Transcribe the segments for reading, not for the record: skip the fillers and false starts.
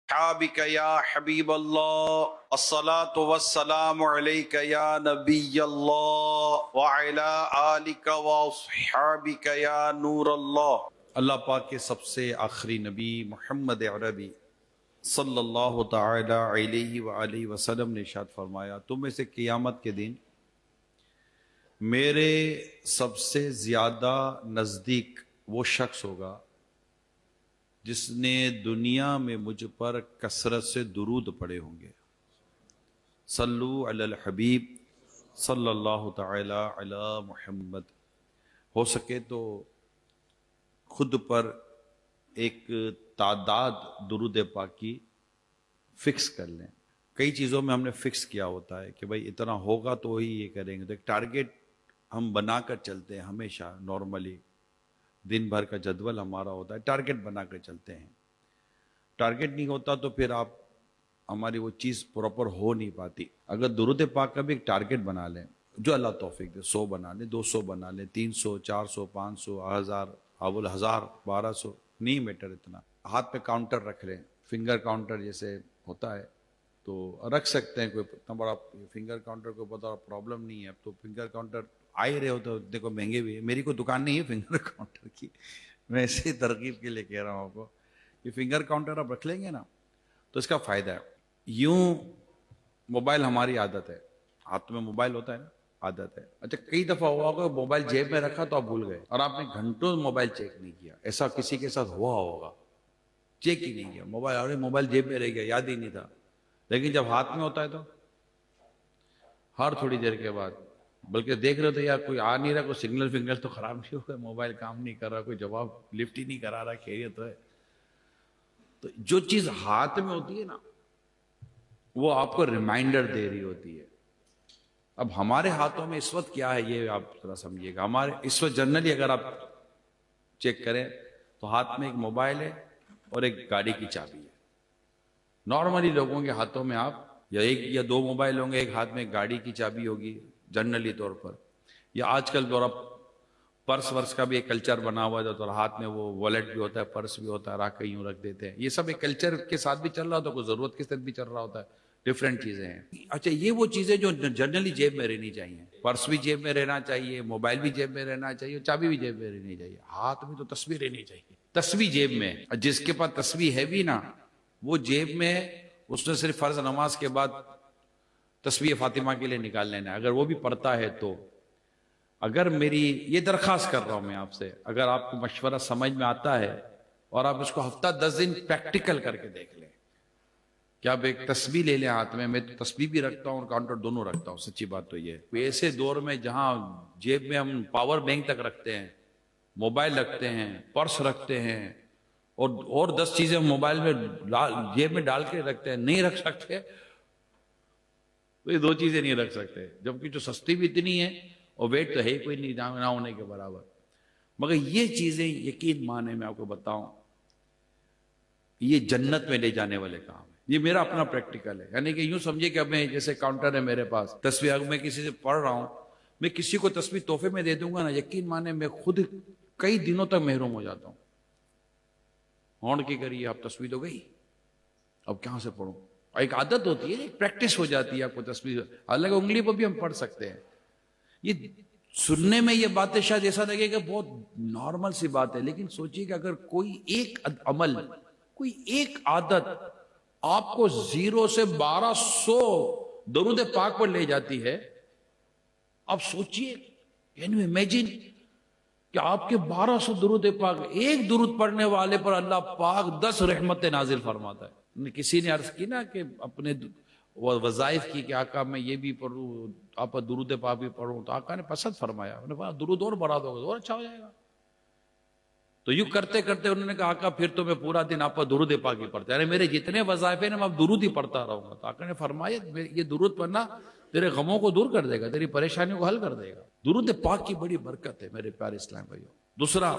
حابک یا حبیب اللہ الصلاة والسلام علیک یا نبی اللہ وعلی آلک واصحابک یا نور اللہ۔ اللہ پاک کے سب سے آخری نبی محمد عربی صلی اللہ تعالی علیہ وآلہ وسلم نے ارشاد فرمایا، تم میں سے قیامت کے دن میرے سب سے زیادہ نزدیک وہ شخص ہوگا جس نے دنیا میں مجھ پر کثرت سے درود پڑے ہوں گے۔ صلو علی الحبیب صلی اللہ تعالی علی محمد۔ ہو سکے تو خود پر ایک تعداد درود پاک کی فکس کر لیں۔ کئی چیزوں میں ہم نے فکس کیا ہوتا ہے کہ بھائی اتنا ہوگا تو ہی یہ کریں گے، تو ایک ٹارگیٹ ہم بنا کر چلتے ہیں ہمیشہ۔ نارملی دن بھر کا جدول ہمارا ہوتا ہے، ٹارگیٹ بنا کر چلتے ہیں۔ ٹارگیٹ نہیں ہوتا تو پھر ہماری وہ چیز پراپر ہو نہیں پاتی۔ اگر درود پاک کا بھی ایک ٹارگیٹ بنا لیں، جو اللہ توفیق دے، 100 بنا لیں، 200 بنا لیں، 300 400 500 1000 اول 1000 1200 نہیں میٹر اتنا۔ ہاتھ پہ کاؤنٹر رکھ لیں، فنگر کاؤنٹر جیسے ہوتا ہے تو رکھ سکتے ہیں۔ کوئی اتنا بڑا فنگر کاؤنٹر کو بڑا پرابلم نہیں ہے۔ اب تو فنگر کاؤنٹر آ ہی رہے ہو تو دیکھو مہنگے بھی ہے۔ میری کوئی دکان نہیں ہے فنگر کاؤنٹر کی، میں اسی ترغیب کے لیے کہہ رہا ہوں آپ کو کہ فنگر کاؤنٹر آپ رکھ لیں گے نا تو اس کا فائدہ ہے۔ یوں موبائل ہماری عادت ہے، ہاتھ میں موبائل ہوتا ہے نا، عادت ہے۔ اچھا کئی دفعہ ہوا ہوگا موبائل جیب میں رکھا تو آپ بھول گئے اور آپ نے گھنٹوں موبائل چیک نہیں کیا۔ ایسا کسی کے ساتھ ہوا ہوگا، چیک ہی نہیں کیا موبائل، ارے موبائل جیب میں رہ گیا، یاد ہی نہیں تھا۔ لیکن جب ہاتھ میں ہوتا ہے تو ہر تھوڑی دیر کے بعد، بلکہ دیکھ رہے تو یار کوئی آ نہیں رہا، کوئی سگنل تو خراب نہیں ہو گیا، موبائل کام نہیں کر رہا، کوئی جواب لفٹ ہی نہیں کرا رہا، خیریت تو ہے۔ تو جو چیز ہاتھ میں ہوتی ہے نا وہ آپ کو ریمائنڈر دے رہی ہوتی ہے۔ اب ہمارے ہاتھوں میں اس وقت کیا ہے یہ آپ ذرا سمجھیے گا۔ ہمارے اس وقت جنرلی اگر آپ چیک کریں تو ہاتھ میں ایک موبائل ہے اور ایک گاڑی کی چابی ہے۔ نارملی لوگوں کے ہاتھوں میں آپ یا ایک یا دو موبائل ہوں گے، ایک ہاتھ میں گاڑی کی چابی ہوگی جنرلی طور پر، یا آج کل تو پرس ورس کا بھی ایک کلچر بنا ہوا ہے، تو ہاتھ میں وہ والیٹ بھی ہوتا ہے، پرس بھی ہوتا ہے، رکھ کے یوں رکھ دیتے ہیں۔ یہ سب ایک کلچر کے ساتھ بھی چل رہا ہوتا ہے، کوئی ضرورت کے ساتھ بھی چل رہا ہوتا ہے، ڈفرینٹ چیزیں ہیں۔ اچھا یہ وہ چیزیں جو جنرلی جیب میں رہنی چاہیے، پرس بھی جیب میں رہنا چاہیے، موبائل بھی جیب میں رہنا چاہیے، چابی بھی جیب میں رہنی چاہیے، ہاتھ میں تو تسبیح رہنی چاہیے۔ تسبیح جیب میں، جس کے پاس تسبیح ہے بھی نا وہ جیب میں، اس نے صرف فرض نماز کے بعد تسبیح فاطمہ کے لیے نکال لینا ہے، اگر وہ بھی پڑھتا ہے تو۔ اگر میری یہ درخواست کر رہا ہوں میں آپ سے، اگر آپ کو مشورہ سمجھ میں آتا ہے اور آپ اس کو ہفتہ 10 دن پریکٹیکل کر کے دیکھ لیں کہ آپ ایک تسبیح لے لیں ہاتھ میں تو تسبیح بھی رکھتا ہوں اور کاؤنٹر دونوں رکھتا ہوں۔ سچی بات تو یہ ہے، ایسے دور میں جہاں جیب میں ہم پاور بینک تک رکھتے ہیں، موبائل رکھتے ہیں، پرس رکھتے ہیں، اور 10 چیزیں موبائل میں جیب میں ڈال کے رکھتے ہیں، نہیں رکھ سکتے تو یہ 2 چیزیں نہیں رکھ سکتے، جبکہ جو سستی بھی اتنی ہے اور ویٹ تو ہے کوئی نہیں نہ ہونے کے برابر۔ مگر یہ چیزیں یقین مانے میں آپ کو بتاؤں یہ جنت میں لے جانے والے کام ہیں۔ یہ میرا اپنا پریکٹیکل ہے، یعنی کہ یوں سمجھے کہ اب میں جیسے کاؤنٹر ہے میرے پاس، تسبیح اگر میں کسی سے پڑھ رہا ہوں، میں کسی کو تسبیح تحفے میں دے دوں گا نا، یقین مانے میں خود کئی دنوں تک محروم ہو جاتا ہوں۔ ہونڈ کی کریے اب تسبیح تو گئی، اب کہاں سے پڑھوں؟ ایک عادت ہوتی ہے، ایک پریکٹس ہو جاتی ہے آپ کو تسبیح، حالانکہ انگلی پر بھی ہم پڑھ سکتے ہیں۔ یہ سننے میں یہ باتیں شاید ایسا لگے کہ بہت نارمل سی بات ہے، لیکن سوچئے کہ اگر کوئی ایک عمل، کوئی ایک عادت آپ کو 0 سے 1200 درود پاک پر لے جاتی ہے، آپ سوچئے، کین یو امیجن کہ آپ کے 1200 درود پاک، ایک درود پڑھنے والے پر اللہ پاک 10 رحمتیں نازل فرماتا ہے۔ کسی نے عرض کی نا کہ اپنے وظائف کی کہ آقا میں یہ بھی پڑھوں، آپ درود پاک بھی پڑھوں، تو آقا نے پسند فرمایا، انہوں نے کہا درود اور بڑھا دو گے اور اچھا ہو جائے گا۔ تو یوں کرتے کرتے انہوں نے کہا آقا پھر تو میں پورا دن آپ درود پاک ہی پڑھتا ہے، یعنی میرے جتنے وظائف ہیں میں اب درود ہی پڑھتا رہوں گا۔ تو آقا نے فرمایا یہ درود پڑھنا تیرے غموں کو دور کر دے گا، تیری پریشانیوں کو حل کر دے گا۔ درود پاک کی بڑی برکت ہے میرے پیارے اسلام بھائیوں۔ دوسرا،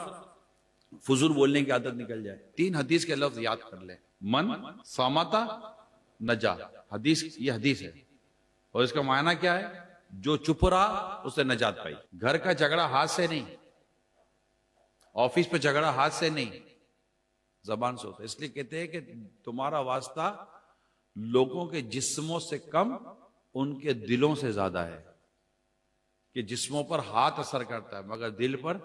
فضول بولنے کی عادت نکل جائے۔ 3 حدیث کے لفظ یاد کر لیں، من صامتا نجا، حدیث، یہ حدیث ہے اور اس کا معنی کیا ہے؟ جو چپ رہا اس سے نجات پائی۔ گھر کا جھگڑا ہاتھ سے نہیں، آفس پہ جھگڑا ہاتھ سے نہیں، زبان سے ہوتا ہے. اس لیے کہتے ہیں کہ تمہارا واسطہ لوگوں کے جسموں سے کم ان کے دلوں سے زیادہ ہے. کہ جسموں پر ہاتھ اثر کرتا ہے مگر دل پر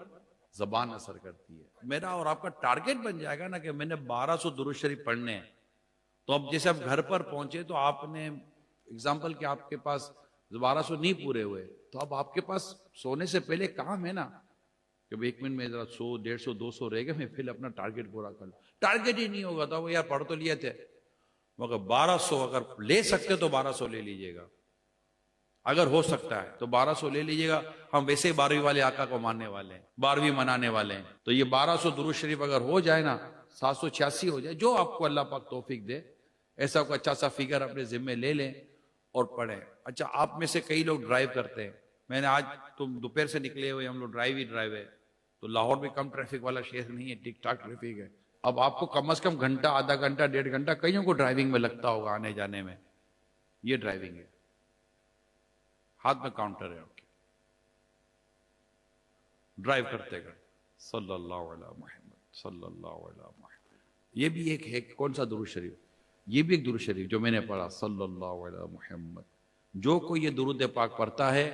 زبان اثر کرتی ہے. میرا اور آپ کا ٹارگٹ بن جائے گا نا کہ میں نے 1200 درود شریف پڑھنے ہیں. تو اب جیسے آپ گھر پر پہنچے تو آپ نے اگزامپل کہ آپ کے پاس 1200 نہیں پورے ہوئے, تو اب آپ کے پاس سونے سے پہلے کام ہے نا کہ 1 منٹ میں ذرا 100 150 200 رہ گئے, میں پھر اپنا ٹارگٹ پورا کر لوں. ٹارگٹ ہی نہیں ہوگا تو وہ یار پڑھ تو لیے تھے, مگر 1200 اگر لے سکتے تو 1200 لے لیجئے گا. اگر ہو سکتا ہے تو 1200 لے لیجئے گا. ہم ویسے ہی 12ویں والے آقا کو ماننے والے ہیں, 12ویں منانے والے ہیں. تو یہ 1200 درود شریف اگر ہو جائے نا, 786 ہو جائے, جو آپ کو اللہ پاک توفیق دے, ایسا کوئی اچھا سا فگر اپنے ذمے لے لیں اور پڑھیں. اچھا, آپ میں سے کئی لوگ ڈرائیو کرتے ہیں. میں نے آج تم دوپہر سے نکلے ہوئے, ہم لوگ ڈرائیو ہے, تو لاہور بھی کم ٹریفک والا شہر نہیں ہے, ٹھیک ٹھاک ٹریفک ہے. اب آپ کو کم از کم گھنٹہ, آدھا گھنٹہ, 1.5 گھنٹہ کئیوں کو ڈرائیونگ میں لگتا ہوگا آنے جانے میں. یہ ڈرائیونگ ہے, ہاتھ میں کاؤنٹر ہے آپ کے, ڈرائیو کرتے گئے صلی اللہ علیہ محمد صلی اللہ علیہ محمد. یہ بھی ایک ہے, کون سا درود شریف, یہ بھی ایک درود شریف جو میں نے پڑھا, صلی اللہ علیہ محمد. جو کوئی یہ درود پاک پڑھتا ہے,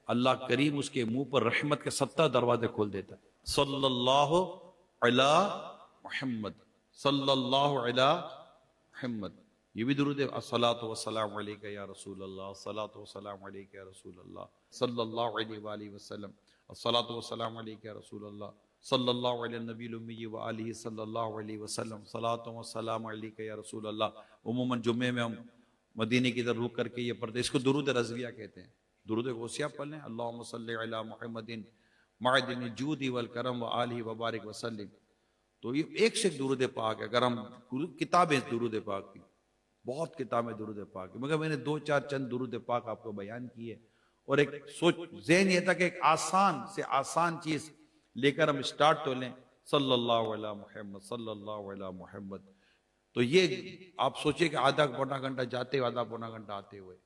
اللہ کریم اس کے منہ پر رحمت کے 70 دروازے کھول دیتا ہے. صلی اللہ علیہ محمد صلی اللہ علیہ محمد. یہ بھی درود ہے, الصلاۃ والسلام علیک یا رسول اللہ, الصلاۃ والسلام علیک یا رسول اللہ صلی اللہ علیہ وآلہ وسلم, الصلاۃ والسلام علیک یا رسول اللہ صلی اللہ علیہ النبی الامی وآلہ صلی اللہ علیہ وسلم, الصلاۃ والسلام علیک یا رسول اللہ. عموماً جمعے میں ہم مدینے کی طرف رک کر کے یہ پڑھتے, اس کو درود رضویہ کہتے ہیں. درود غوثیہ پڑھ لیں, اللہم صلی علی محمد معدن الجود والکرم وآلہ وبارک وسلم. تو یہ ایک سے ایک درود پاک ہے. اگر ہم کتابیں درود پاک کی, بہت کتابیں درود پاک کی, مگر میں نے 2-4 چند درود پاک آپ کو بیان کیے. اور ایک سوچ ذہن یہ تھا کہ ایک آسان سے آسان چیز لے کر ہم سٹارٹ تو لیں, صلی اللہ علیہ محمد صلی اللہ علیہ محمد. تو یہ آپ سوچئے کہ آدھا پونا گھنٹہ جاتے ہوئے, آدھا پونا گھنٹہ آتے ہوئے.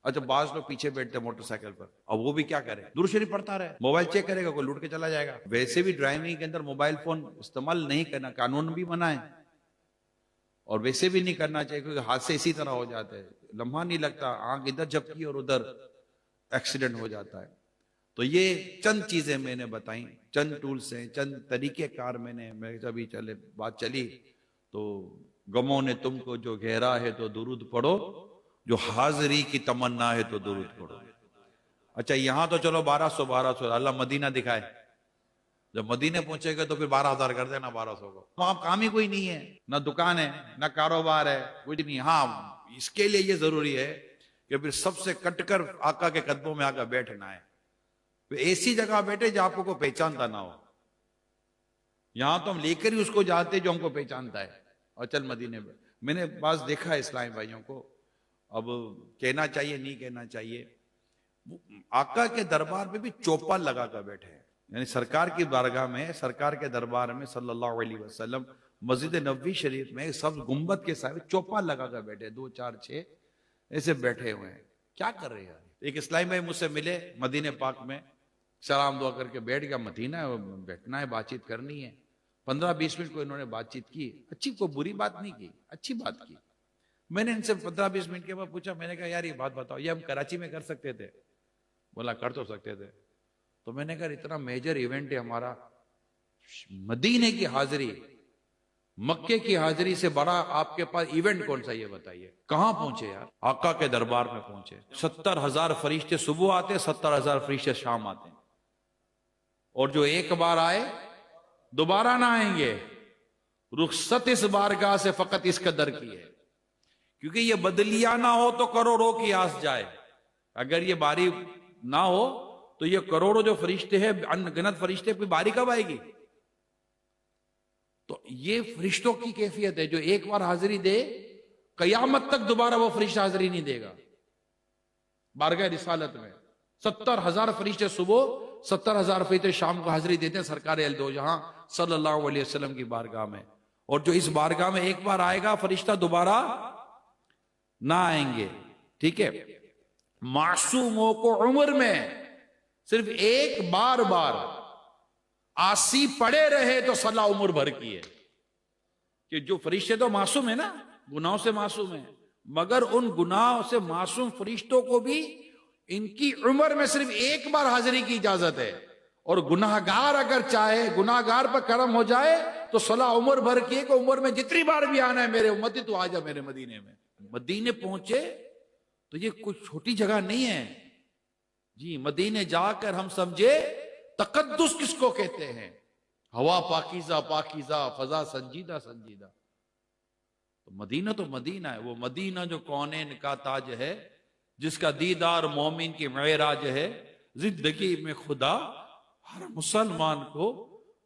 اچھا, بعض لوگ پیچھے بیٹھتے موٹر سائیکل پر, اب وہ بھی کیا کرے, درود شریف پڑھتا رہے, موبائل چیک کرے گا, کوئی لوٹ کے چلا جائے گا. ویسے بھی ڈرائیونگ کے اندر موبائل فون استعمال نہیں کرنا, قانون بھی منع ہے, اور ویسے بھی نہیں کرنا چاہیے کیونکہ حادثے اسی طرح ہو جاتے ہیں, لمحہ نہیں لگتا, آنکھ ادھر جھپکی اور ادھر ایکسیڈنٹ ہو جاتا ہے. تو یہ چند چیزیں میں نے بتائیں, چند ٹولز ہیں, چند طریقہ کار میں جب بات چلی تو غموں نے تم کو جو گھیرا ہے تو درود پڑھو, جو حاضری کی تمنا ہے تو درود پڑھو. اچھا, یہاں تو چلو 1200 اللہ مدینہ دکھائے, جب مدینے پہنچے گا تو پھر 12,000 کر دینا 1200 کو. وہاں کام ہی کوئی نہیں ہے, نہ دکان ہے, نہ کاروبار ہے, کچھ نہیں. ہاں, اس کے لیے یہ ضروری ہے کہ پھر سب سے کٹ کر آقا کے قدموں میں آ کر بیٹھنا ہے. ایسی جگہ بیٹھے جہاں آپ کو کوئی پہچانتا نہ ہو. یہاں تو ہم لے کر ہی اس کو جاتے جو ہم کو پہچانتا ہے, اور چل مدینے میں. میں نے بعض دیکھا ہے اسلامی بھائیوں کو, اب کہنا چاہیے نہیں کہنا چاہیے, آقا کے دربار میں بھی چوپال لگا کر بیٹھے ہیں. یعنی سرکار کی بارگاہ میں, سرکار کے دربار میں صلی اللہ علیہ وسلم, مسجد نبوی شریف میں سب گنبد کے ساتھ چوپال لگا کر بیٹھے, 2 4 6 ایسے بیٹھے ہوئے ہیں. کیا کر رہے ہیں؟ ایک اسلامی بھائی مجھ سے ملے مدینہ پاک میں, سلام دعا کر کے بیٹھ گیا. مدینہ بیٹھنا ہے, بات چیت کرنی ہے. 15-20 منٹ کو انہوں نے بات چیت کی, اچھی, کوئی بری بات نہیں کی, اچھی بات کی. میں نے ان سے 15-20 منٹ کے بعد پوچھا, میں نے کہا یار یہ بات بتاؤ, یہ ہم کراچی میں کر سکتے تھے؟ بولا کر تو سکتے تھے. تو میں نے کہا اتنا میجر ایونٹ ہے ہمارا, مدینے کی حاضری, مکے کی حاضری سے بڑا آپ کے پاس ایونٹ کون سا, یہ بتائیے. کہاں پہنچے یار؟ آقا کے دربار میں پہنچے. 70,000 فرشتے صبح آتے, 70,000 فرشتے شام آتے, اور جو ایک بار آئے دوبارہ نہ آئیں گے. رخصت اس بارگاہ سے فقط اس قدر کی ہے, کیونکہ یہ بدلیہ نہ ہو تو کروڑوں کی آس جائے. اگر یہ باری نہ ہو تو یہ کروڑوں جو فرشتے ہیں, انگنت فرشتے, پہ باری کب آئے گی؟ تو یہ فرشتوں کی کیفیت ہے جو ایک بار حاضری دے, قیامت تک دوبارہ وہ فرشتہ حاضری نہیں دے گا. بارگاہ رسالت میں 70,000 فرشتے صبح, 70,000 فرشتے شام کو حاضری دیتے ہیں سرکار دو جہاں صلی اللہ علیہ وسلم کی بارگاہ میں. اور جو اس بارگاہ میں ایک بار آئے گا فرشتہ دوبارہ نہ آئیں گے. ٹھیک ہے, معصوموں کو عمر میں صرف ایک بار آسی پڑے رہے تو صلاح عمر بھر کی ہے. کہ جو فرشتے تو معصوم ہیں نا، گناہوں سے معصوم ہیں، مگر ان گناہوں سے معصوم فرشتوں کو بھی ان کی عمر میں صرف ایک بار حاضری کی اجازت ہے، اور گناہگار اگر چاہے، گناہگار پر کرم ہو جائے تو صلاح عمر بھر کی کہ عمر میں جتنی بار بھی آنا ہے میرے امتی تو آ جا میرے مدینے میں۔ مدینے پہنچے تو یہ کچھ چھوٹی جگہ نہیں ہے جی، مدینے جا کر ہم سمجھے تقدس کس کو کہتے ہیں، ہوا پاکیزہ پاکیزہ، فضا سنجیدہ سنجیدہ۔ تو مدینہ ہے، وہ مدینہ جو کونین کا تاج ہے، جس کا دیدار مومن کی معراج ہے۔ زندگی میں خدا ہر مسلمان کو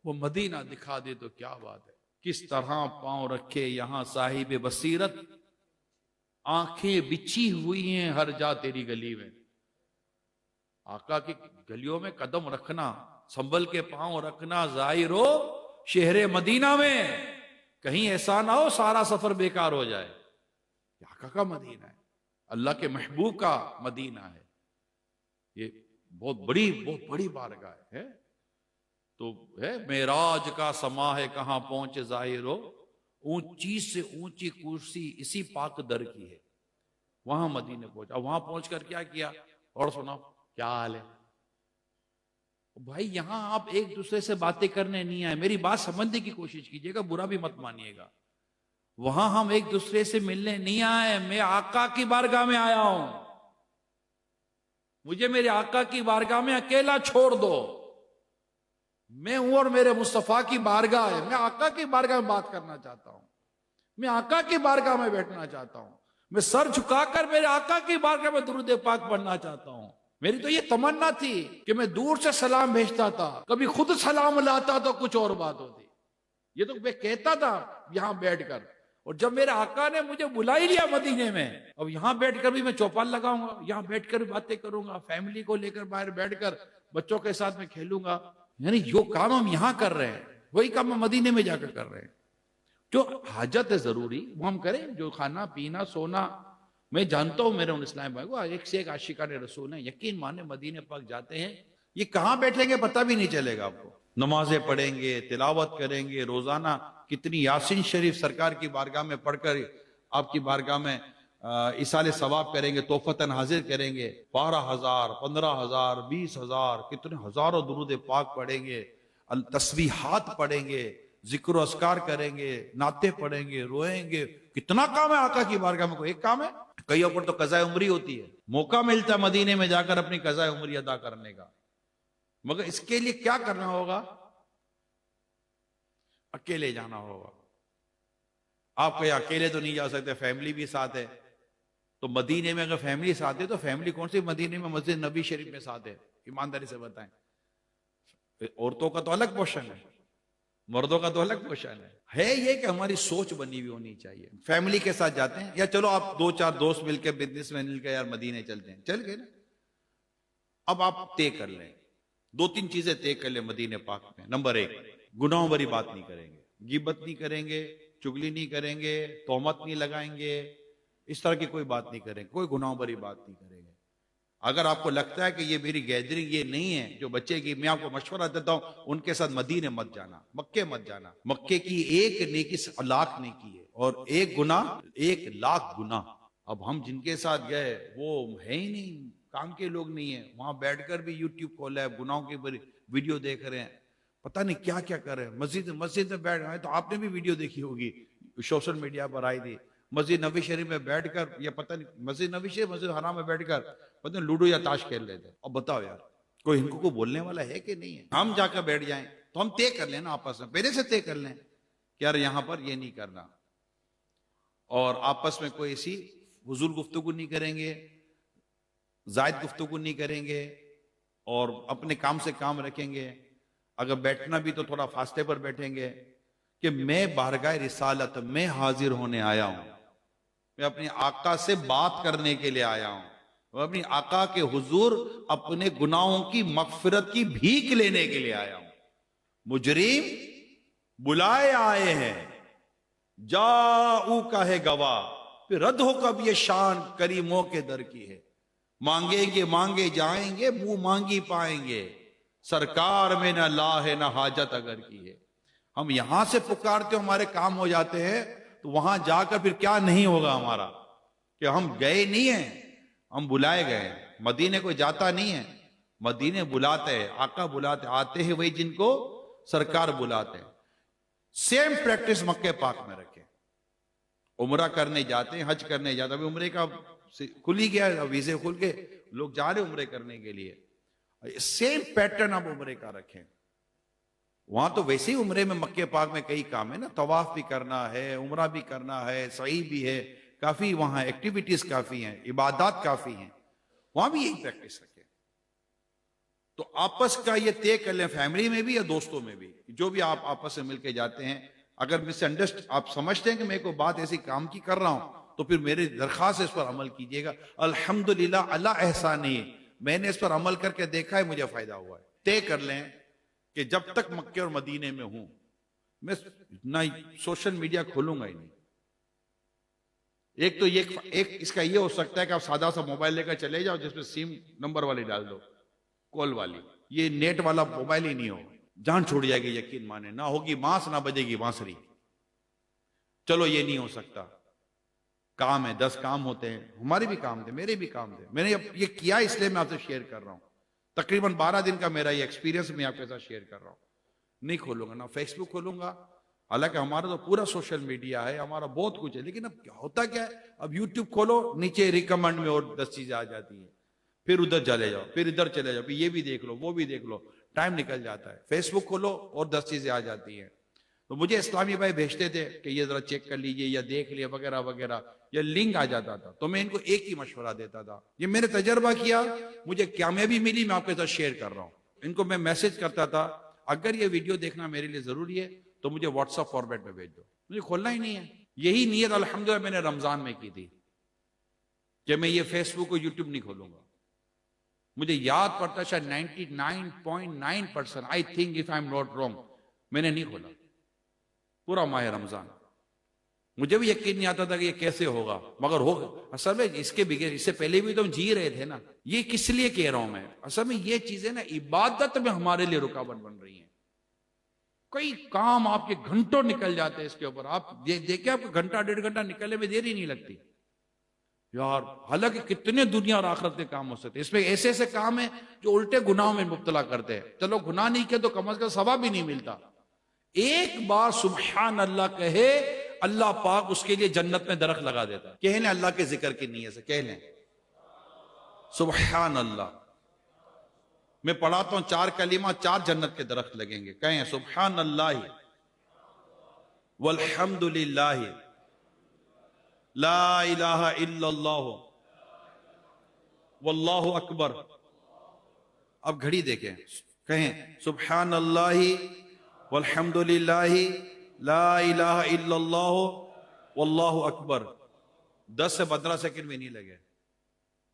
وہ مدینہ دکھا دے تو کیا بات ہے۔ کس طرح پاؤں رکھے یہاں صاحب بصیرت، آنکھیں بچھی ہوئی ہیں ہر جا تیری گلی میں۔ آقا کی گلیوں میں قدم رکھنا، سنبھل کے پاؤں رکھنا، ظاہر ہو شہر مدینہ میں، کہیں ایسا نہ ہو سارا سفر بیکار ہو جائے۔ یہ آقا کا مدینہ ہے، اللہ کے محبوب کا مدینہ ہے، یہ بہت بڑی بارگاہ ہے۔ تو ہے معراج کا سما ہے کہاں پہنچے ظاہر ہو، اونچی سے اونچی کرسی اسی پاک در کی ہے۔ وہاں مدینے پہنچا، وہاں پہنچ کر کیا کیا اور سناؤ کیا حال ہے؟ بھائی یہاں آپ ایک دوسرے سے باتیں کرنے نہیں آئے، میری بات سمجھنے کی کوشش کیجئے گا، برا بھی مت مانیے گا۔ وہاں ہم ایک دوسرے سے ملنے نہیں آئے، میں آقا کی بارگاہ میں آیا ہوں، مجھے میرے آقا کی بارگاہ میں اکیلا چھوڑ دو، میں ہوں اور میرے مصطفیٰ کی بارگاہ ہے، میں آقا کی بارگاہ میں بات کرنا چاہتا ہوں، میں آقا کی بارگاہ میں بیٹھنا چاہتا ہوں، میں سر جھکا کر میرے آقا کی بارگاہ میں درود پاک پڑھنا چاہتا ہوں۔ میری تو یہ تمنا تھی کہ میں دور سے سلام بھیجتا تھا، کبھی خود سلام لاتا تو کچھ اور بات ہوتی، یہ تو میں کہتا تھا یہاں بیٹھ کر، اور جب میرے آقا نے مجھے بلا ہی لیا مدینے میں، اب یہاں بیٹھ کر بھی میں چوپال لگاؤں گا، یہاں بیٹھ کر باتیں کروں گا، فیملی کو لے کر باہر بیٹھ کر بچوں کے ساتھ میں کھیلوں گا، یعنی جو کام ہم یہاں کر رہے ہیں وہی کام ہم مدینے میں جا کر رہے ہیں۔ جو حاجت ہے ضروری وہ ہم کریں، جو کھانا پینا سونا، میں جانتا ہوں میرے ان اسلام بھائی کو ایک سے ایک عاشقان رسول ہیں، یقین مانے مدینے پاک جاتے ہیں، یہ کہاں بیٹھیں گے پتہ بھی نہیں چلے گا آپ کو، نمازیں پڑھیں گے، تلاوت کریں گے، روزانہ کتنی یاسین شریف سرکار کی بارگاہ میں پڑھ کر آپ کی بارگاہ میں ایصال ثواب کریں گے، تحفتاً حاضر کریں گے، 12,000 15,000 20,000 کتنے ہزاروں درود پاک پڑھیں گے، تسبیحات پڑھیں گے، ذکر و اذکار کریں گے، نعتیں پڑھیں گے، روئیں گے، کتنا کام ہے آقا کی بارگاہ میں، کوئی ایک کام ہے؟ کئی اوپر تو قضاء عمری ہوتی ہے، موقع ملتا ہے مدینے میں جا کر اپنی قضاء عمری ادا کرنے کا، مگر اس کے لیے کیا کرنا ہوگا؟ اکیلے جانا ہوگا۔ آپ کہیں اکیلے تو نہیں جا سکتے، فیملی بھی ساتھ ہے، تو مدینے میں اگر فیملی ساتھ ہے تو فیملی کون سی؟ مدینے میں مسجد نبی شریف میں ساتھ ہے، ایمانداری سے بتائیں، عورتوں کا تو الگ پورشن ہے، مردوں کا تو الگ پورشن ہے یہ کہ ہماری سوچ بنی ہوئی ہونی چاہیے۔ فیملی کے ساتھ جاتے ہیں، یا چلو آپ 2-4 دوست مل کے بزنس مین مل کے یار مدینے چلتے ہیں، چل گئے نا، اب آپ طے کر لیں، 2-3 چیزیں طے کر لیں مدینے پاک میں۔ نمبر 1، گناہوں بری بات نہیں کریں گے، غیبت نہیں کریں گے، چگلی نہیں کریں گے، تہمت نہیں لگائیں گے، اس طرح کی کوئی بات نہیں کریں گے، کوئی گناہوں بری بات نہیں کریں گے۔ اگر آپ کو لگتا ہے کہ یہ میری گیدرنگ یہ نہیں ہے جو بچے کی، میں آپ کو مشورہ دیتا ہوں ان کے ساتھ مدینے مت جانا، مکے مت جانا۔ مکے کی ایک نیکی 1,00,000 نیکی ہے، اور ایک گناہ 1,00,000 گناہ۔ اب ہم جن کے ساتھ گئے وہ ہے ہی نہیں، کام کے لوگ نہیں ہیں، وہاں بیٹھ کر بھی یوٹیوب کھولا ہے، گناہوں کی ویڈیو دیکھ رہے ہیں، پتہ نہیں کیا کیا کر رہے ہیں، مسجد میں بیٹھ رہے ہیں، تو آپ نے بھی ویڈیو دیکھی ہوگی، سوشل میڈیا پر آئی تھی، مسجد نبی شریف میں بیٹھ کر، یا پتہ نہیں مسجد نبی شریف مسجد حرام میں بیٹھ کر پتہ نہیں لوڈو یا تاش کھیل رہے تھے۔ اب بتاؤ یار کوئی ان کو بولنے والا ہے کہ نہیں ہے؟ ہم جا کر بیٹھ جائیں تو ہم طے کر لیں نا، آپس میں پہلے سے طے کر لیں کہ یار یہاں پر یہ نہیں کرنا، اور آپس میں کوئی ایسی فضول گفتگو نہیں کریں گے، زائد گفتگو نہیں کریں گے، اور اپنے کام سے کام رکھیں گے۔ اگر بیٹھنا بھی تو تھوڑا فاصلے پر بیٹھیں گے کہ میں بارگاہ رسالت میں حاضر ہونے آیا ہوں، میں اپنے آقا سے بات کرنے کے لیے آیا ہوں، میں اپنی آقا کے حضور اپنے گناہوں کی مغفرت کی بھیک لینے کے لیے آیا ہوں۔ مجرم بلائے آئے ہیں، جاؤ کا ہے گواہ، پھر رد ہو کب یہ شان کریموں کے در کی ہے۔ مانگیں گے مانگے جائیں گے، منہ مانگی پائیں گے، سرکار میں نہ لا ہے نہ حاجت اگر کی ہے۔ ہم یہاں سے پکارتے ہمارے کام ہو جاتے ہیں، تو وہاں جا کر پھر کیا نہیں ہوگا ہمارا، کہ ہم گئے نہیں ہیں، ہم بلائے گئے ہیں۔ مدینے کوئی جاتا نہیں ہے، مدینے بلاتے ہیں، آقا بلاتے، آتے ہیں وہی جن کو سرکار بلاتے ہیں۔ سیم پریکٹس مکہ پاک میں رکھیں۔ عمرہ کرنے جاتے ہیں، حج کرنے جاتے ہیں، ابھی عمرے کا کھل ہی گیا، ویزے کھل کے لوگ جا رہے عمرے کرنے کے لیے، سیم پیٹرن آپ عمرے کا رکھیں۔ وہاں تو ویسے ہی عمرے میں مکہ پاک میں کئی کام ہے نا، طواف بھی کرنا ہے، عمرہ بھی کرنا ہے، سعی بھی ہے، کافی وہاں ایکٹیویٹیز کافی ہیں، عبادات کافی ہیں، وہاں بھی یہی پریکٹس رکھیں۔ تو آپس کا یہ طے کر لیں، فیملی میں بھی یا دوستوں میں بھی، جو بھی آپ آپس میں مل کے جاتے ہیں، اگر مس انڈرسٹ آپ سمجھتے ہیں کہ میں کوئی بات ایسی کام کی کر رہا ہوں، تو پھر میری درخواست اس پر عمل کیجئے گا۔ الحمدللہ، اللہ احسان ہے، میں نے اس پر عمل کر کے دیکھا ہے، مجھے فائدہ ہوا ہے۔ طے کر لیں کہ جب تک مکے اور مدینے میں ہوں، میں نہ سوشل میڈیا کھولوں گا ہی نہیں۔ ایک تو ایک اس کا یہ ہو سکتا ہے کہ آپ سادہ سا موبائل لے کر چلے جاؤ جس میں سیم نمبر والی ڈال دو، کال والی، یہ نیٹ والا موبائل ہی نہیں ہو، جان چھوڑ جائے گی، یقین مانے، نہ ہوگی مانس نہ بجے گی بانسری۔ چلو یہ نہیں ہو سکتا، کام ہے، 10 کام ہوتے ہیں، ہمارے بھی کام تھے، میرے بھی کام تھے، میں نے یہ کیا اس لیے میں آپ سے شیئر کر رہا ہوں۔ تقریباً 12 دن کا میرا یہ ایکسپیرینس میں آپ کے ساتھ شیئر کر رہا ہوں۔ نہیں کھولوں گا، نہ فیس بک کھولوں گا، حالانکہ ہمارا تو پورا سوشل میڈیا ہے، ہمارا بہت کچھ ہے، لیکن اب کیا ہوتا کیا ہے، اب یوٹیوب کھولو، نیچے ریکمنڈ میں اور 10 چیزیں آ جاتی ہیں، پھر ادھر چلے جاؤ، پھر ادھر چلے جاؤ، پھر یہ بھی دیکھ لو، وہ بھی دیکھ لو، ٹائم نکل جاتا ہے۔ فیس بک کھولو اور 10 چیزیں آ جاتی ہیں۔ تو مجھے اسلامی بھائی بھیجتے تھے کہ یہ ذرا چیک کر لیجئے یا دیکھ لیا وغیرہ وغیرہ، یا لنک آ جاتا تھا، تو میں ان کو ایک ہی مشورہ دیتا تھا، یہ میں نے تجربہ کیا، مجھے کامیابی ملی، میں آپ کے ساتھ شیئر کر رہا ہوں۔ ان کو میں میسج کرتا تھا، اگر یہ ویڈیو دیکھنا میرے لیے ضروری ہے تو مجھے واٹس ایپ فارمیٹ میں بھیج دو، مجھے کھولنا ہی نہیں ہے۔ یہی نیت الحمدللہ میں نے رمضان میں کی تھی کہ میں یہ فیس بک اور یوٹیوب نہیں کھولوں گا۔ مجھے یاد پڑتا شاید 99.9% I think if I'm not wrong، میں نے نہیں کھولا پورا ماہ رمضان۔ مجھے بھی یقین نہیں آتا تھا کہ یہ کیسے ہوگا، مگر ہوگا۔ اصل میں اس کے بغیر، اس سے پہلے بھی تو ہم جی رہے تھے نا۔ یہ کس لیے کہہ رہا ہوں میں، اصل میں یہ چیزیں نا عبادت میں ہمارے لیے رکاوٹ بن رہی ہیں۔ کئی کام آپ کے گھنٹوں نکل جاتے ہیں اس کے اوپر، آپ دیکھیں آپ کو گھنٹہ 1.5 گھنٹہ نکلنے میں دیر ہی نہیں لگتی یار، حالانکہ کتنے دنیا اور آخرت کے کام ہو سکتے ہیں۔ اس میں ایسے ایسے کام ہیں جو الٹے گناہوں میں مبتلا کرتے ہیں۔ چلو گناہ نہیں کیا تو کم از کم ثواب بھی نہیں ملتا۔ ایک بار سبحان اللہ کہے، اللہ پاک اس کے لیے جنت میں درخت لگا دیتا ہے۔ کہہ لیں اللہ کے ذکر کی نیت سے، کہہ لیں سبحان اللہ۔ میں پڑھاتا ہوں 4 کلمہ، 4 جنت کے درخت لگیں گے، کہیں سبحان اللہ والحمد للہ لا الہ الا اللہ واللہ اکبر۔ اب گھڑی دیکھیں، کہیں سبحان اللہ والحمد للہ لا الہ الا اللہ واللہ اکبر۔ 10 سے 15 سیکنڈ میں نہیں لگے،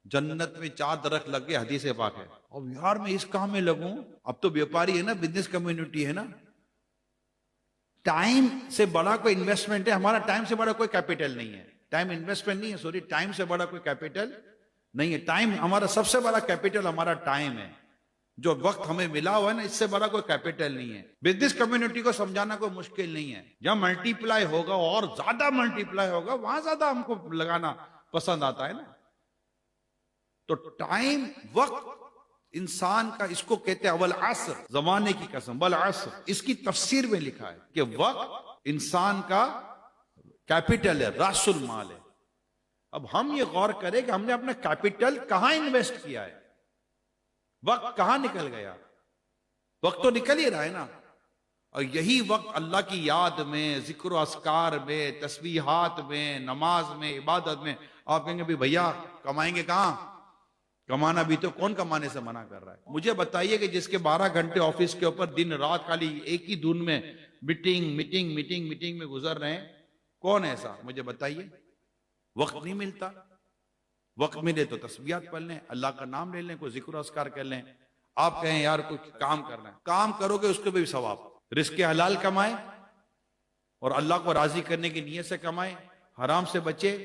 جنت میں 4 درخت لگ گئے، حدیث پاک ہے۔ اب یار میں اس کام میں لگوں، اب تو بیوپاری ہے نا، بزنس کمیونٹی ہے نا، ٹائم سے بڑا کوئی انویسٹمنٹ ہے ہمارا، ٹائم سے بڑا کوئی کیپیٹل نہیں ہے، ٹائم انویسٹمنٹ نہیں ہے، سوری، ٹائم سے بڑا کوئی کیپیٹل نہیں ہے۔ ٹائم ہمارا سب سے بڑا کیپیٹل ہمارا ٹائم ہے، جو وقت ہمیں ملا ہوا ہے نا، اس سے بڑا کوئی کیپیٹل نہیں ہے۔ بزنس کمیونٹی کو سمجھانا کوئی مشکل نہیں ہے، جہاں ملٹی پلائی ہوگا اور زیادہ ملٹی پلائی ہوگا وہاں زیادہ ہم کو لگانا پسند آتا ہے نا۔ تو ٹائم، وقت انسان کا، اس کو کہتے ہیں والعصر، زمانے کی قسم، والعصر، اس کی تفسیر میں لکھا ہے کہ وقت انسان کا کیپیٹل ہے، راس المال ہے۔ اب ہم یہ غور کریں کہ ہم نے اپنا کیپیٹل کہاں انویسٹ کیا ہے، وقت کہاں نکل گیا؟ وقت تو نکل ہی رہا ہے نا، اور یہی وقت اللہ کی یاد میں، ذکر و اذکار میں، تسبیحات میں، نماز میں، عبادت میں۔ آپ کہیں گے بھی بھیا کمائیں گے کہاں؟ کمانا بھی تو کون کمانے سے منع کر رہا ہے؟ مجھے بتائیے کہ جس کے 12 گھنٹے آفس کے اوپر دن رات خالی ایک ہی دن میں میٹنگ میٹنگ میٹنگ میٹنگ میں گزر رہے ہیں، کون ایسا؟ مجھے بتائیے۔ وقت نہیں ملتا، وقت ملے تو تسبیحات پڑھ لیں، اللہ کا نام لے لیں، کوئی ذکر و اذکار کر لیں۔ آپ کہیں یار کچھ کام کرنا ہے، کام کرو گے اس کو بھی ثواب۔ رزق حلال کمائیں اور اللہ کو راضی کرنے کی نیت سے کمائیں، حرام سے بچیں،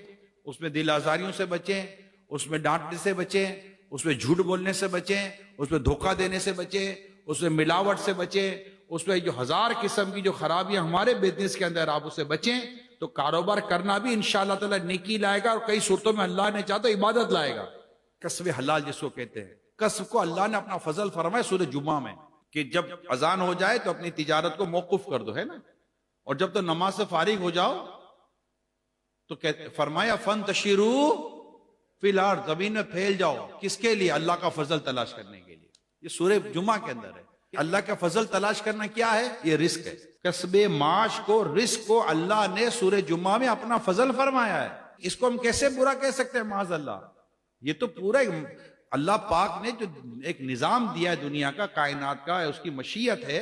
اس میں دل آزاریوں سے بچیں، اس میں ڈانٹنے سے بچیں، اس میں جھوٹ بولنے سے بچیں، اس میں دھوکہ دینے سے بچیں، اس میں ملاوٹ سے بچیں، اس میں جو ہزار قسم کی جو خرابیاں ہمارے بزنس کے اندر آپ اسے بچیں تو کاروبار کرنا بھی انشاءاللہ تعالی نیکی لائے گا، اور کئی صورتوں میں اللہ نے چاہا تو عبادت لائے گا۔ کسب حلال جس کو کہتے ہیں، کسب کو اللہ نے اپنا فضل فرمایا سورہ جمعہ میں کہ جب اذان ہو جائے تو اپنی تجارت کو موقف کر دو، ہے نا، اور جب تو نماز سے فارغ ہو جاؤ تو فرمایا فَانْتَشِرُوا فِي الْأَرْضِ، زمین میں پھیل جاؤ، کس کے لیے؟ اللہ کا فضل تلاش کرنے کے لیے۔ یہ سورہ جمعہ کے اندر ہے۔ اللہ کا فضل تلاش کرنا کیا ہے؟ یہ رزق ہے۔ کسب معاش کو، رزق کو اللہ نے سورہ جمعہ میں اپنا فضل فرمایا ہے، اس کو ہم کیسے برا کہہ سکتے ہیں؟ معاذ اللہ، یہ تو پورا اللہ پاک نے جو ایک نظام دیا ہے دنیا کا، کائنات کا، اس کی مشیت ہے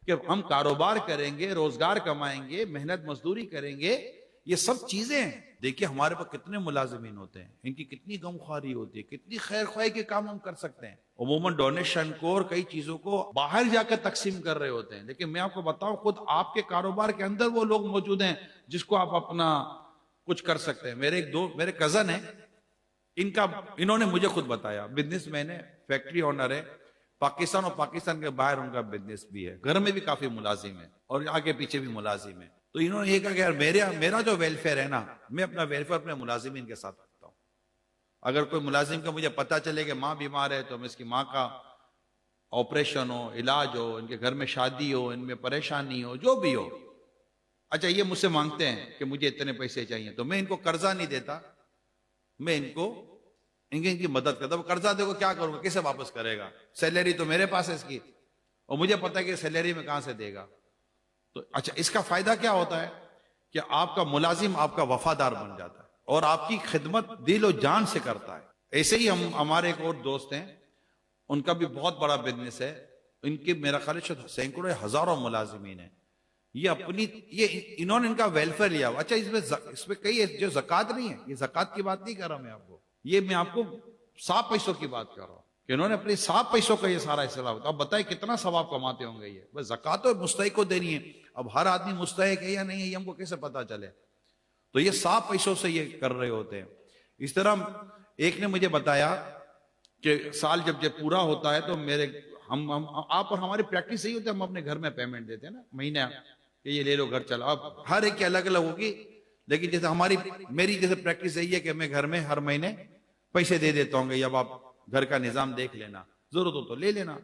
کہ ہم کاروبار کریں گے، روزگار کمائیں گے، محنت مزدوری کریں گے، یہ سب چیزیں ہیں۔ دیکھیے ہمارے پاس کتنے ملازمین ہوتے ہیں، ان کی کتنی غمخواری ہوتی ہے، کتنی خیر خواہی کے کام ہم کر سکتے ہیں، عموماً ڈونیشن کو اور کئی چیزوں کو باہر جا کر تقسیم کر رہے ہوتے ہیں، لیکن میں آپ کو بتاؤں خود آپ کے کاروبار کے اندر وہ لوگ موجود ہیں جس کو آپ اپنا کچھ کر سکتے ہیں۔ میرے کزن ہیں، انہوں نے مجھے خود بتایا، بزنس مین ہے، فیکٹری اونر ہے، پاکستان اور پاکستان کے باہر ان کا بزنس بھی ہے، گھر میں بھی کافی ملازم ہے اور آگے پیچھے بھی ملازم ہے۔ تو انہوں نے یہ کہا کہ یار میرا جو ویلفیئر ہے نا، میں اپنا ویلفیئر اپنے ملازمین کے ساتھ رکھتا ہوں۔ اگر کوئی ملازم کا مجھے پتا چلے کہ ماں بیمار ہے تو میں اس کی ماں کا آپریشن ہو، علاج ہو، ان کے گھر میں شادی ہو، ان میں پریشانی ہو، جو بھی ہو، اچھا یہ مجھ سے مانگتے ہیں کہ مجھے اتنے پیسے چاہیے، تو میں ان کو قرضہ نہیں دیتا، میں ان کی مدد کرتا۔ وہ قرضہ دے کو کیا کروں گا، کیسے واپس کرے گا؟ سیلری تو میرے پاس ہے اس کی، اور مجھے پتا ہے کہ سیلری میں کہاں سے دے گا۔ تو اچھا اس کا فائدہ کیا ہوتا ہے کہ آپ کا ملازم آپ کا وفادار بن جاتا ہے اور آپ کی خدمت دل و جان سے کرتا ہے۔ ایسے ہی ہمارے ایک اور دوست ہیں، ان کا بھی بہت بڑا بزنس ہے، ان کے میرا خیال ہے سینکڑوں ہزاروں ملازمین ہیں۔ انہوں نے ان کا ویلفیئر لیا۔ اچھا اس میں کئی جو زکوٰۃ نہیں ہے، یہ زکوٰۃ کی بات نہیں کر رہا میں آپ کو، یہ میں آپ کو صاف پیسوں کی بات کر رہا ہوں کہ انہوں نے اپنے صاف پیسوں کا یہ سارا حصہ ہوتا ہے۔ اب بتائیں کتنا ثواب کماتے ہوں گے یہ، بس زکوٰۃ تو مستحق کو دینی ہے۔ اب ہر آدمی مستحق ہے یا نہیں ہے یہ ہم کو کیسے پتا چلے؟ تو یہ صاف پیسوں سے یہ کر رہے ہوتے ہیں۔ اس طرح ایک نے مجھے بتایا کہ سال جب پورا ہوتا ہے تو آپ اور ہماری پریکٹس یہی ہوتی ہے، ہم اپنے گھر میں پیمنٹ دیتے ہیں نا مہینہ، کہ یہ لے لو گھر چلا۔ اب ہر ایک کی الگ الگ ہوگی، لیکن جیسے میری جیسے پریکٹس یہی ہے کہ میں گھر میں ہر مہینے پیسے دے دیتا ہوں گے، جب آپ گھر کا نظام دیکھ لینا، ضرورت ہو تو لے لینا۔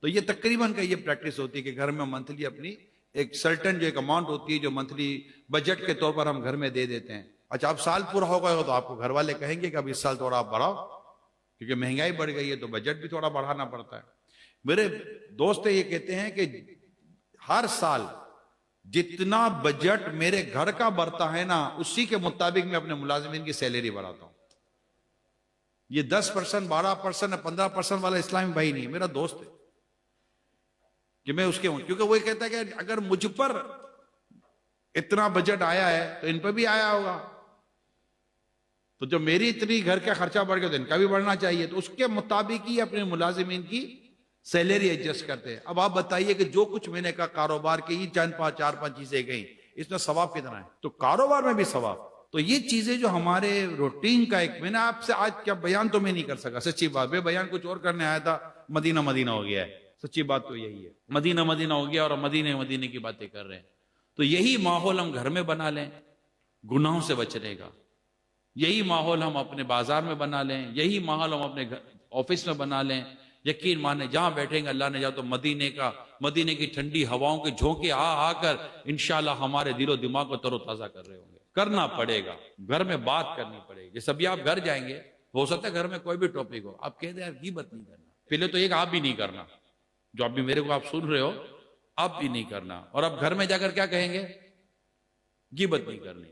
تو یہ تقریباً کا یہ پریکٹس ہوتی ہے کہ گھر میں منتھلی اپنی ایک سرٹن جو ایک اماؤنٹ ہوتی ہے جو منتھلی بجٹ کے طور پر ہم گھر میں دے دیتے ہیں۔ اچھا اب سال پورا ہو گیا ہو تو آپ کو گھر والے کہیں گے کہ اب اس سال تھوڑا آپ بڑھاؤ، کیونکہ مہنگائی بڑھ گئی ہے تو بجٹ بھی تھوڑا بڑھانا پڑتا ہے۔ میرے دوست یہ کہتے ہیں کہ ہر سال جتنا بجٹ میرے گھر کا بڑھتا ہے نا، اسی کے مطابق میں اپنے ملازمین کی سیلری بڑھاتا ہوں۔ یہ 10%، 12%، 15% والا اسلامی بھائی نہیں ہے، میرا دوست ہے کہ میں اس کے ہوں، کیونکہ وہ کہتا ہے کہ اگر مجھ پر اتنا بجٹ آیا ہے تو ان پہ بھی آیا ہوگا، تو جو میری اتنی گھر کا خرچہ بڑھ گیا تو ان کا بھی بڑھنا چاہیے، تو اس کے مطابق ہی اپنے ملازمین کی سیلری ایڈجسٹ کرتے ہیں۔ اب آپ بتائیے کہ جو کچھ میں نے کہا کاروبار کے یہ چار پانچ چیزیں گئیں، اس میں ثواب کتنا ہے؟ تو کاروبار میں بھی ثواب۔ تو یہ چیزیں جو ہمارے روٹین کا ایک، میں نے آپ سے آج کیا بیان تو میں نہیں کر سکا، سچی بات، میں بیان کچھ اور کرنے آیا تھا، مدینہ ہو گیا ہے، سچی بات تو یہی ہے، مدینہ ہو گیا اور مدینے کی باتیں کر رہے ہیں۔ تو یہی ماحول ہم گھر میں بنا لیں گناہوں سے بچنے کا، یہی ماحول ہم اپنے بازار میں بنا لیں، یہی ماحول ہم اپنے آفس میں بنا لیں، یقین مانے جہاں بیٹھیں گے اللہ نے جاؤ تو مدینے کی ٹھنڈی ہواؤں کے جھونکے آ کر انشاءاللہ ہمارے دل و دماغ کو تر و تازہ کر رہے ہوں گے۔ کرنا پڑے گا، گھر میں بات کرنی پڑے گی۔ جیسے ابھی آپ گھر جائیں گے، ہو سکتا ہے گھر میں کوئی بھی ٹاپک ہو، آپ کہہ دیں یار غیبت نہیں کرنا، پہلے تو ایک آپ بھی نہیں کرنا، جو ابھی میرے کو آپ سن رہے ہو آپ بھی نہیں کرنا، اور اب گھر میں جا کر کیا کہیں گے؟ غیبت نہیں کرنی۔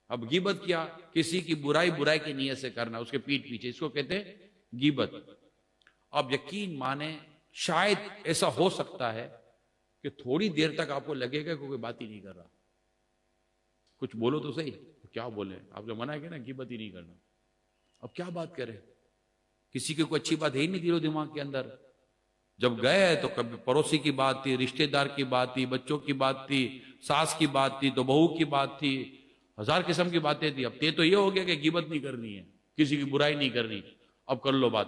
اب غیبت کیا؟ کسی کی برائی کی نیت سے کرنا، اس کے پیٹھ پیچھے، اس کو کہتے ہیں غیبت۔ اب یقین مانیں شاید ایسا ہو سکتا ہے کہ تھوڑی دیر تک آپ کو لگے گا کہ کوئی بات ہی نہیں کر رہا، کچھ بولو تو صحیح، کیا بولے؟ آپ نے منع کیا نا غیبت ہی نہیں کرنا، اب کیا بات کرے؟ کسی کی کوئی اچھی بات ہے ہی نہیں دل و دماغ کے اندر۔ جب گئے تو کبھی پڑوسی کی بات تھی، رشتہ دار کی بات تھی، بچوں کی بات تھی، ساس کی بات تھی، تو بہو کی بات تھی، ہزار قسم کی باتیں تھی۔ اب تو یہ ہو گیا کہ غیبت نہیں کرنی ہے، کسی کی برائی نہیں کرنی، اب کر لو بات۔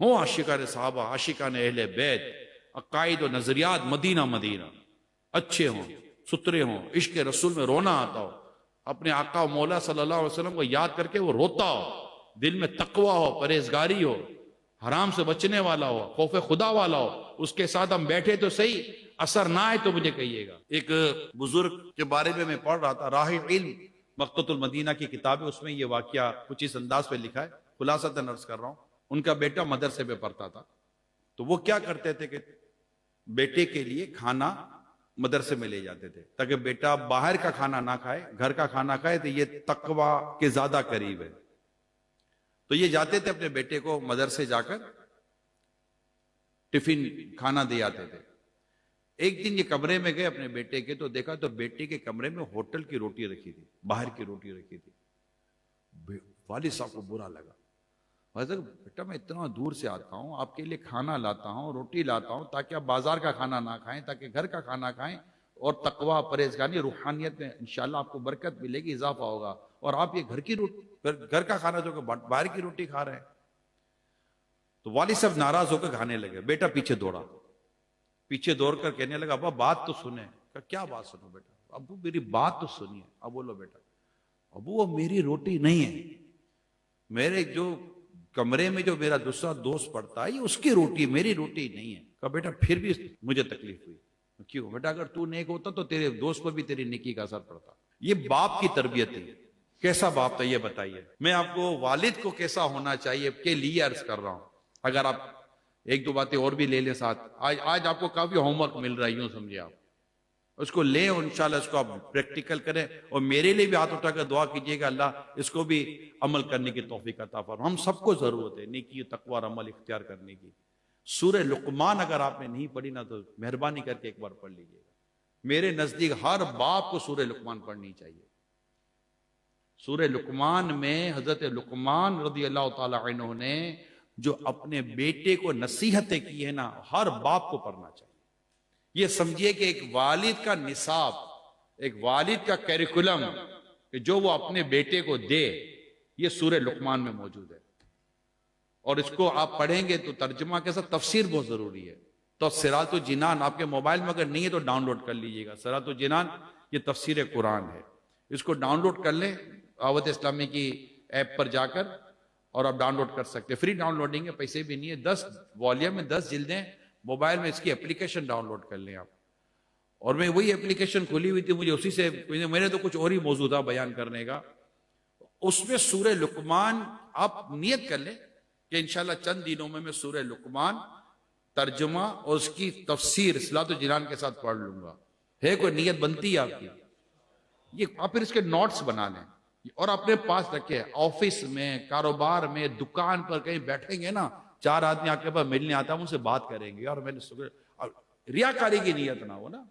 ہوں عاشقان صحابہ، عاشقان اہل بیت، عقائد و نظریات مدینہ مدینہ اچھے ہوں، سترے ہوں، عشق رسول میں رونا آتا ہو، اپنے آقا و مولا صلی اللہ علیہ وسلم کو یاد کر کے وہ روتا ہو، دل میں تقوی ہو، پرہیزگاری ہو، حرام سے بچنے والا ہو، خوف خدا والا ہو، اس کے ساتھ ہم بیٹھے تو صحیح، اثر نہ آئے تو مجھے کہیے گا۔ ایک بزرگ کے بارے میں پڑھ رہا تھا، راہ علم مقتۃ المدینہ کی کتاب ہے، اس میں یہ واقعہ کچھ اس انداز پہ لکھا ہے، خلاصتاً عرض کر رہا ہوں۔ ان کا بیٹا مدرسے پہ پڑھتا تھا، تو وہ کیا کرتے تھے کہ بیٹے کے لیے کھانا مدرسے میں لے جاتے تھے تاکہ بیٹا باہر کا کھانا نہ کھائے، گھر کا کھانا کھائے، تو یہ تقوی کے زیادہ قریب ہے۔ تو یہ جاتے تھے اپنے بیٹے کو مدرسے جا کر ٹفن کھانا دے آتے تھے۔ ایک دن یہ کمرے میں گئے اپنے بیٹے کے، تو دیکھا تو بیٹے کے کمرے میں ہوٹل کی روٹی رکھی تھی، باہر کی روٹی رکھی تھی۔ والد صاحب کو برا لگا، بیٹا میں اتنا دور سے آتا ہوں، آپ کے لیے کھانا لاتا ہوں، روٹی لاتا ہوں، تاکہ آپ بازار کا کھانا نہ کھائیں، تاکہ گھر کا کھانا کھائیں، اور تقوی، پرہیزگاری، روحانیت میں انشاءاللہ آپ کو برکت ملے گی، اضافہ ہوگا، اور آپ یہ گھر کا کھانا جو کہ باہر کی روٹی کھا رہے ہیں۔ تو والد صاحب ناراض ہو کر کھانے لگے، بیٹا پیچھے دوڑا، پیچھے دوڑ کر کہنے لگا، ابا بات تو سنیں۔ کہا کیا بات سنو بیٹا؟ ابو میری بات تو سنیے۔ اب بولو بیٹا۔ ابو وہ میری روٹی نہیں ہے، میرے جو کمرے میں جو میرا دوسرا دوست پڑتا ہے یہ اس کی روٹی، میری روٹی نہیں ہے۔ کہا بیٹا پھر بھی مجھے تکلیف ہوئی۔ کیوں؟ بیٹا اگر تو نیک ہوتا تو تیرے دوست پر بھی تیری نیکی کا اثر پڑتا۔ یہ باپ کی تربیت ہے۔ کیسا باپ تھا یہ بتائیے؟ میں آپ کو والد کو کیسا ہونا چاہیے کے لیے عرض کر رہا ہوں۔ اگر آپ ایک دو باتیں اور بھی لے لیں ساتھ، آج آپ کو کافی ہوم ورک مل رہا ہے، یوں سمجھے آپ اس کو لیں اور انشاءاللہ اس کو آپ پریکٹیکل کریں، اور میرے لیے بھی ہاتھ اٹھا کر دعا کیجئے گا اللہ اس کو بھی عمل کرنے کی توفیق عطا فرمائے۔ ہم سب کو ضرورت ہے نیکی، تقوی اور عمل اختیار کرنے کی۔ سورہ لقمان اگر آپ نے نہیں پڑھی نا تو مہربانی کر کے ایک بار پڑھ لیجئے گا۔ میرے نزدیک ہر باپ کو سورہ لقمان پڑھنی چاہیے۔ سورہ لقمان میں حضرت لقمان رضی اللہ تعالی عنہ نے جو اپنے بیٹے کو نصیحتیں کی ہے نا، ہر باپ کو پڑھنا چاہیے۔ یہ سمجھیے کہ ایک والد کا نصاب، ایک والد کا کیریکولم کہ جو وہ اپنے بیٹے کو دے، یہ سورہ لقمان میں موجود ہے۔ اور اس کو آپ پڑھیں گے تو ترجمہ کے ساتھ تفسیر بہت ضروری ہے۔ تو صراط الجنان آپ کے موبائل میں اگر نہیں ہے تو ڈاؤن لوڈ کر لیجئے گا۔ صراط الجنان یہ تفسیر قرآن ہے، اس کو ڈاؤن لوڈ کر لیں دعوت اسلامی کی ایپ پر جا کر، اور آپ ڈاؤن لوڈ کر سکتے ہیں، فری ڈاؤن لوڈنگ ہے، پیسے بھی نہیں ہے۔ 10 والیوم میں 10 جلدیں، موبائل میں اس کی اپلیکیشن ڈاؤن لوڈ کر لیں آپ۔ اور میں وہی اپلیکیشن کھولی ہوئی تھی، مجھے اسی سے، میرے تو کچھ اور ہی موضوع تھا بیان کرنے کا، اس میں سورہ لقمان آپ نیت کر لیں کہ انشاءاللہ چند دنوں میں سورہ لقمان ترجمہ اور اس کی تفسیر صلاۃ الجنان کے ساتھ پڑھ لوں گا۔ ہے کوئی نیت بنتی ہے آپ کی؟ یہ آپ پھر اس کے نوٹس بنا لیں اور اپنے پاس رکھے، آفس میں، کاروبار میں، دکان پر کہیں بیٹھیں گے نا، 4 آدمی آپ کے پاس ملنے آتا ہوں ان سے بات کریں گے، اور میں نے ریاکاری کی نیت نہ ہو نا،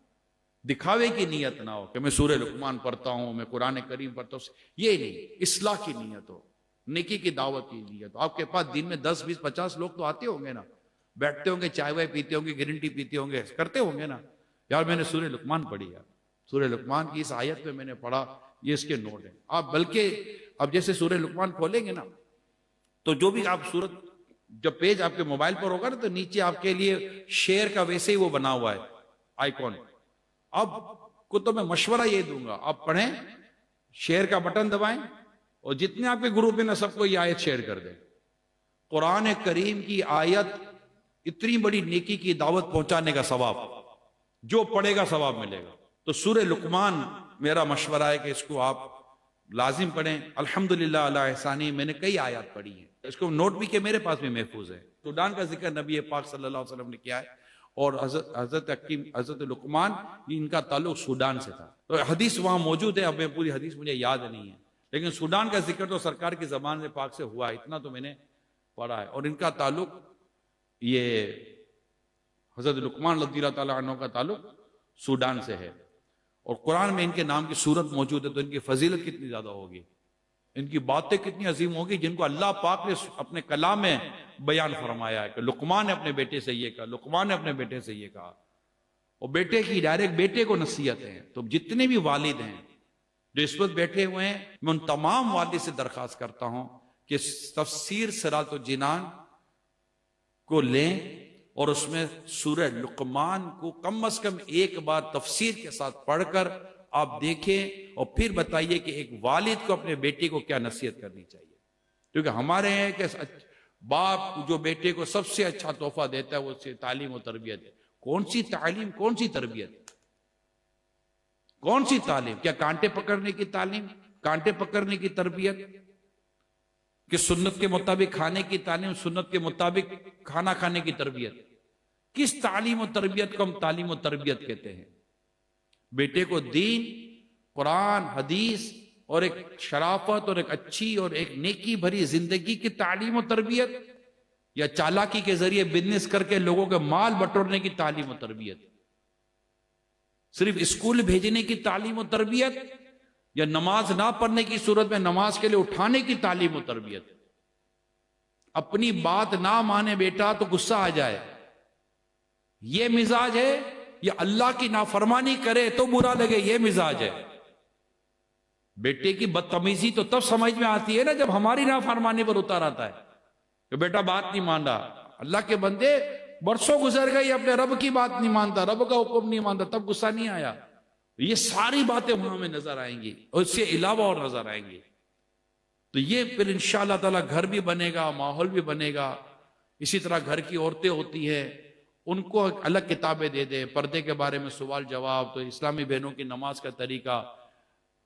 دکھاوے کی نیت نہ ہو کہ میں سورہ لقمان پڑھتا ہوں، میں قرآن کریم پڑھتا ہوں، یہ نہیں، اصلاح کی نیت ہو، نیکی کی دعوت کی نیت ہو۔ آپ کے پاس دن میں 10 20 50 لوگ تو آتے ہوں گے نا، بیٹھتے ہوں گے، چائے وائے پیتے ہوں گے، گرین ٹی پیتے ہوں گے، کرتے ہوں گے نا، یار میں نے سورہ لقمان پڑھی ہے، سورہ لقمان کی اس آیت میں نے پڑھا، یہ اس کے نوٹ ہیں۔ آپ بلکہ اب جیسے سورہ لقمان کھولیں گے نا تو جو بھی آپ سورت، جب پیج آپ کے موبائل پر ہوگا نا تو نیچے آپ کے لیے شیئر کا ویسے ہی وہ بنا ہوا ہے آئیکن۔ اب کو تو میں مشورہ یہ دوں گا، آپ پڑھیں، شیئر کا بٹن دبائیں، اور جتنے آپ کے گروپ میں نا سب کو یہ آیت شیئر کر دیں۔ قرآن کریم کی آیت اتنی بڑی نیکی کی دعوت پہنچانے کا ثواب، جو پڑھے گا ثواب ملے گا۔ تو سورہ لقمان میرا مشورہ ہے کہ اس کو آپ لازم پڑھیں۔ الحمدللہ علی احسانی میں نے کئی آیات پڑھی ہیں، اس کو نوٹ بھی کہ میرے پاس بھی محفوظ ہے۔ سودان کا ذکر نبی پاک صلی اللہ علیہ وسلم نے کیا ہے، اور حضرت لقمان ان کا تعلق سودان سے تھا، تو حدیث وہاں موجود ہے، اب میں پوری حدیث مجھے یاد نہیں ہے، لیکن سودان کا ذکر تو سرکار کی زبان سے پاک سے ہوا، اتنا تو میں نے پڑھا ہے۔ اور ان کا تعلق، یہ حضرت لقمان رضی اللہ تعالیٰ عنہ کا تعلق سودان سے ہے، اور قرآن میں ان کے نام کی صورت موجود ہے، تو ان کی فضیلت کتنی زیادہ ہوگی، ان کی باتیں کتنی عظیم ہوگی، جن کو اللہ پاک نے اپنے کلام میں بیان فرمایا ہے کہ لقمان نے اپنے بیٹے سے یہ کہا، لقمان نے اپنے بیٹے سے یہ کہا، اور بیٹے کی ڈائریکٹ بیٹے کو نصیحت ہے۔ تو جتنے بھی والد ہیں جو اس وقت بیٹھے ہوئے ہیں، میں ان تمام والد سے درخواست کرتا ہوں کہ تفسیر صراط الجنان کو لیں اور اس میں سورہ لقمان کو کم از کم ایک بار تفسیر کے ساتھ پڑھ کر آپ دیکھیں اور پھر بتائیے کہ ایک والد کو اپنے بیٹے کو کیا نصیحت کرنی چاہیے. کیونکہ ہمارے ہیں کہ باپ جو بیٹے کو سب سے اچھا تحفہ دیتا ہے وہ اس سے تعلیم و تربیت ہے. کون سی تعلیم، کون سی تربیت، کون سی تعلیم؟ کیا کانٹے پکڑنے کی تعلیم، کانٹے پکڑنے کی تربیت، کہ سنت کے مطابق کھانے کی تعلیم، سنت کے مطابق کھانا کھانے کی تربیت؟ کس تعلیم و تربیت کو ہم تعلیم و تربیت کہتے ہیں؟ بیٹے کو دین، قرآن، حدیث اور ایک شرافت اور ایک اچھی اور ایک نیکی بھری زندگی کی تعلیم و تربیت، یا چالاکی کے ذریعے بزنس کر کے لوگوں کے مال بٹورنے کی تعلیم و تربیت؟ صرف اسکول بھیجنے کی تعلیم و تربیت، یا نماز نہ پڑھنے کی صورت میں نماز کے لیے اٹھانے کی تعلیم و تربیت؟ اپنی بات نہ مانے بیٹا تو غصہ آ جائے، یہ مزاج ہے؟ یا اللہ کی نافرمانی کرے تو برا لگے، یہ مزاج ہے؟ بیٹے کی بدتمیزی تو تب سمجھ میں آتی ہے نا جب ہماری نافرمانی پر اتر آتا ہے کہ بیٹا بات نہیں مان رہا. اللہ کے بندے برسوں گزر گئی اپنے رب کی بات نہیں مانتا، رب کا حکم نہیں مانتا، تب غصہ نہیں آیا. یہ ساری باتیں وہاں میں نظر آئیں گی اور اس سے علاوہ اور نظر آئیں گی. تو یہ پھر انشاءاللہ تعالی گھر بھی بنے گا، ماحول بھی بنے گا. اسی طرح گھر کی عورتیں ہوتی ہیں، ان کو الگ کتابیں دے دیں، پردے کے بارے میں سوال جواب، تو اسلامی بہنوں کی نماز کا طریقہ.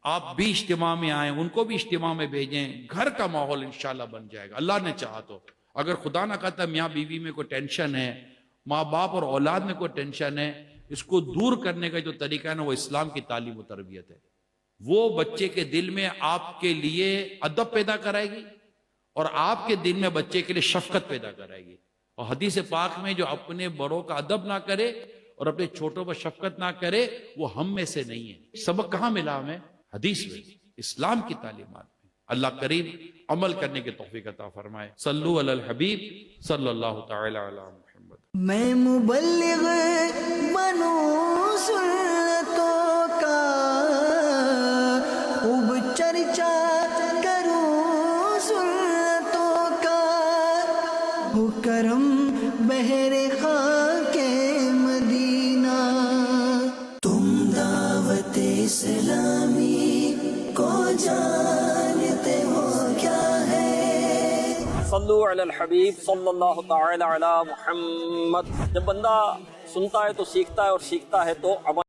آپ بھی اجتماع میں آئیں، ان کو بھی اجتماع میں بھیجیں. گھر کا ماحول انشاءاللہ بن جائے گا اللہ نے چاہا تو. اگر خدا نہ کہتا میاں بیوی میں کوئی ٹینشن ہے، ماں باپ اور اولاد میں کوئی ٹینشن ہے، اس کو دور کرنے کا جو طریقہ ہے نا وہ اسلام کی تعلیم و تربیت ہے. وہ بچے کے دل میں آپ کے لیے ادب پیدا کرائے گی اور آپ کے دل میں بچے کے لیے شفقت پیدا کرائے گی. اور حدیث پاک میں جو اپنے بڑوں کا ادب نہ کرے اور اپنے چھوٹوں پر شفقت نہ کرے وہ ہم میں سے نہیں ہے. سبق کہاں ملا ہمیں؟ حدیث میں، اسلام کی تعلیمات میں. اللہ کریم عمل کرنے کی توفیق عطا فرمائے. صلو علی الحبیب صلی اللہ تعالی علی محمد. میں مبلغ بنوں سنتوں کا، خوب چرچا کروں سنتوں کا، ہو کرم بہر خاک مدینہ. تم دعوت اسلامی کو جانتے ہو کیا ہے؟ صلو علی الحبیب صلی اللہ تعالی علی محمد. جب بندہ سنتا ہے تو سیکھتا ہے اور سیکھتا ہے تو عمل